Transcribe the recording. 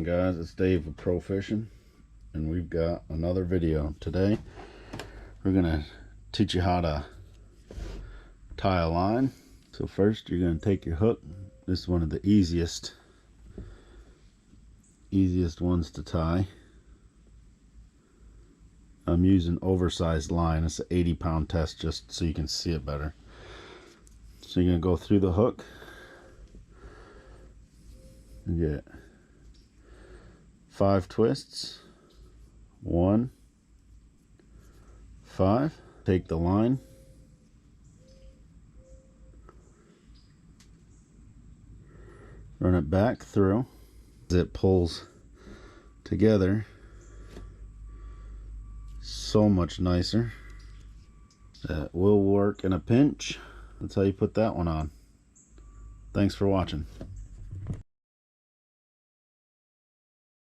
on, guys? It's Dave with Profishn, and we've got another video. Today we're gonna teach you how to tie a line. So first you're gonna take your hook. This is one of the easiest ones to tie. I'm using oversized line. It's an 80-pound test just so you can see it better. So you're gonna go through the hook and get 5 twists. 1, 5. Take the line, run it back through. It pulls together so much nicer. That will work in a pinch. That's how you put that one on. Thanks for watching.